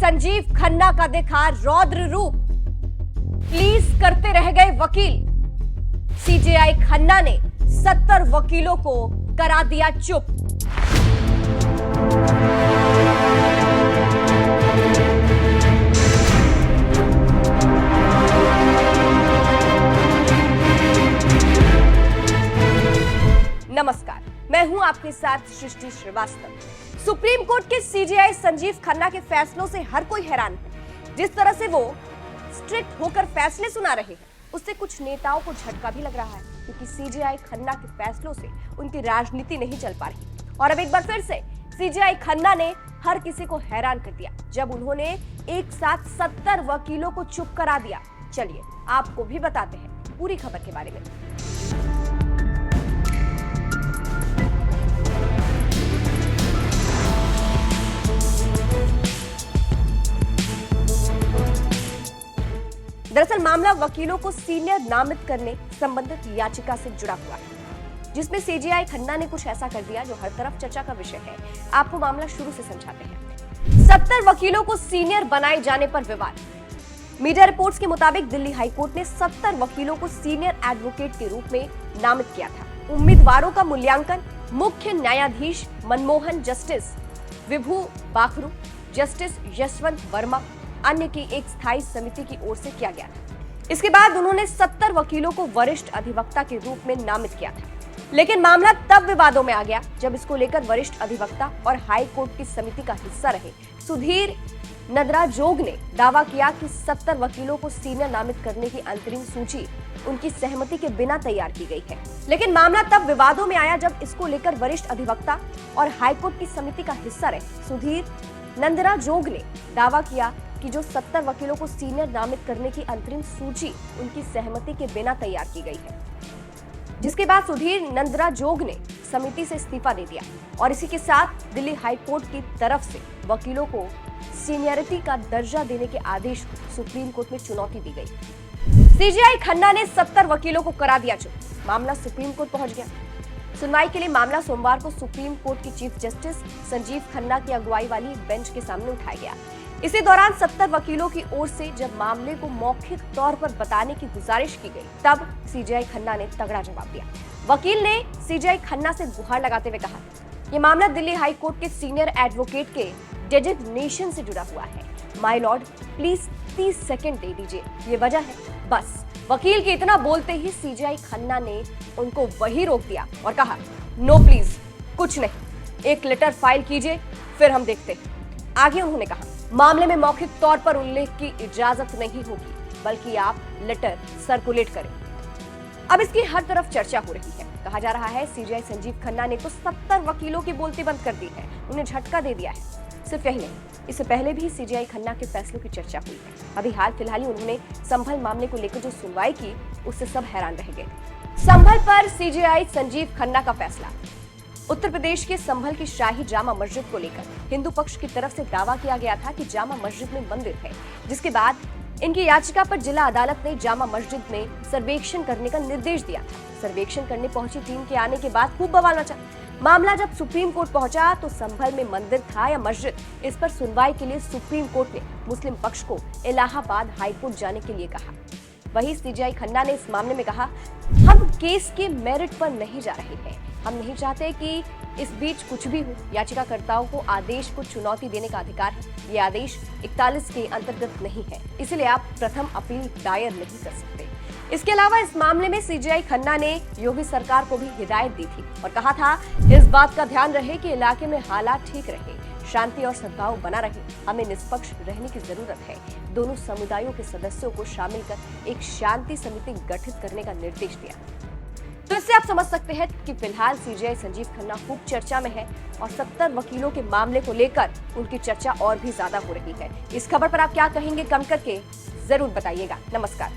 संजीव खन्ना का देखा रौद्र रूप, प्लीज करते रह गए वकील। सीजेआई खन्ना ने 70 वकीलों को करा दिया चुप। नमस्कार, मैं हूं आपके साथ सृष्टि श्रीवास्तव। सुप्रीम कोर्ट के सीजेआई संजीव खन्ना के फैसलों से हर कोई हैरान है। जिस तरह से वो स्ट्रिक्ट होकर फैसले सुना रहे हैं, उससे कुछ नेताओं को झटका भी लग रहा है, क्योंकि सीजेआई खन्ना के फैसलों से उनकी राजनीति नहीं चल पा रही। और अब एक बार फिर से सीजेआई खन्ना ने हर किसी को हैरान कर दिया, जब उन्होंने एक साथ 70 वकीलों को चुप करा दिया। चलिए आपको भी बताते हैं पूरी खबर के बारे में। दरअसल मामला वकीलों को सीनियर नामित करने संबंधित याचिका से जुड़ा हुआ है, जिसमें सीजेआई खन्ना ने कुछ ऐसा कर दिया जो हर तरफ चर्चा का विषय है। आपको मामला शुरू से समझाते हैं। 70 वकीलों को सीनियर बनाए जाने पर विवाद। मीडिया रिपोर्ट्स के मुताबिक दिल्ली हाईकोर्ट ने 70 वकीलों को सीनियर एडवोकेट के रूप में नामित किया था। उम्मीदवारों का मूल्यांकन मुख्य न्यायाधीश मनमोहन, जस्टिस विभू बाखरू, जस्टिस यशवंत वर्मा अन्य की एक स्थायी समिति की ओर से किया गया था। इसके बाद उन्होंने 70 वकीलों को वरिष्ठ अधिवक्ता के रूप में नामित किया था। लेकिन मामला तब विवादों में आ गया जब इसको लेकर वरिष्ठ अधिवक्ता और हाई कोर्ट की समिति का हिस्सा रहे सुधीर नंदराजोग ने दावा किया कि 70 वकीलों को सीनियर नामित करने की अंतरिम सूची उनकी सहमति के बिना तैयार की गई है। लेकिन मामला तब विवादों में आया जब इसको लेकर वरिष्ठ अधिवक्ता और हाईकोर्ट की समिति का हिस्सा रहे सुधीर नंदराजोग ने दावा किया कि जो 70 वकीलों को सीनियर नामित करने की अंतरिम सूची उनकी सहमति के बिना तैयार की गई है, जिसके बाद सुधीर नंदराजोग ने समिति से इस्तीफा दे दिया और इसी के साथ दिल्ली हाई कोर्ट की तरफ से वकीलों को सीनियरिटी का दर्जा देने के आदेश को सुप्रीम कोर्ट में चुनौती दी गई। सीजेआई खन्ना ने 70 वकीलों को करा दिया चुप। मामला सुप्रीम कोर्ट पहुंच गया। सुनवाई के लिए मामला सोमवार को सुप्रीम कोर्ट की चीफ जस्टिस संजीव खन्ना की अगुवाई वाली बेंच के सामने उठाया गया। इसी दौरान 70 वकीलों की ओर से जब मामले को मौखिक तौर पर बताने की गुजारिश की गई, तब सीजेआई खन्ना ने तगड़ा जवाब दिया। वकील ने सीजेआई खन्ना से गुहार लगाते हुए कहा, यह मामला दिल्ली हाई कोर्ट के सीनियर एडवोकेट के डेजिग्नेशन से जुड़ा हुआ है। माय लॉर्ड, प्लीज 30 सेकंड दे दीजिए, ये वजह है। बस वकील के इतना बोलते ही सीजेआई खन्ना ने उनको वही रोक दिया और कहा, नो प्लीज, कुछ नहीं, एक लेटर फाइल कीजिए, फिर हम देखते हैं। आगे उन्होंने कहा, मामले में मौखिक तौर पर उल्लेख की इजाजत नहीं होगी, बल्कि आप लेटर सर्कुलेट करें। अब इसकी हर तरफ चर्चा हो रही है। कहा जा रहा है सीजेआई संजीव खन्ना ने तो 70 वकीलों की बोलती बंद कर दी है, उन्हें झटका दे दिया है। सिर्फ यही नहीं, इससे पहले भी सीजेआई खन्ना के फैसलों की चर्चा हुई है। अभी हाल फिलहाल ही उन्होंने संभल मामले को लेकर जो सुनवाई की, उससे सब हैरान रह गए। संभल पर सीजेआई संजीव खन्ना का फैसला। उत्तर प्रदेश के संभल की शाही जामा मस्जिद को लेकर हिंदू पक्ष की तरफ से दावा किया गया था कि जामा मस्जिद में मंदिर है, जिसके बाद इनकी याचिका पर जिला अदालत ने जामा मस्जिद में सर्वेक्षण करने का निर्देश दिया था। सर्वेक्षण करने पहुंची टीम के आने के बाद खूब बवाल मचा। मामला जब सुप्रीम कोर्ट पहुंचा तो संभल में मंदिर था या मस्जिद, इस पर सुनवाई के लिए सुप्रीम कोर्ट ने मुस्लिम पक्ष को इलाहाबाद हाईकोर्ट जाने के लिए कहा। वहीं सीजेआई खन्ना ने इस मामले में कहा, हम केस के मेरिट पर नहीं जा रहे हैं, हम नहीं चाहते कि इस बीच कुछ भी हो। याचिकाकर्ताओं को आदेश को चुनौती देने का अधिकार है। ये आदेश 41 के अंतर्गत नहीं है, इसलिए आप प्रथम अपील दायर नहीं कर सकते। इसके अलावा इस मामले में सीजेआई खन्ना ने योगी सरकार को भी हिदायत दी थी और कहा था, इस बात का ध्यान रहे कि इलाके में हालात ठीक रहे, शांति और सद्भाव बना रहे। हमें निष्पक्ष रहने की जरूरत है। दोनों समुदायों के सदस्यों को शामिल कर एक शांति समिति गठित करने का निर्देश दिया। तो इससे आप समझ सकते हैं कि फिलहाल सीजेआई संजीव खन्ना खूब चर्चा में है और 70 वकीलों के मामले को लेकर उनकी चर्चा और भी ज्यादा हो रही है। इस खबर पर आप क्या कहेंगे, कमेंट करके जरूर बताइएगा। नमस्कार।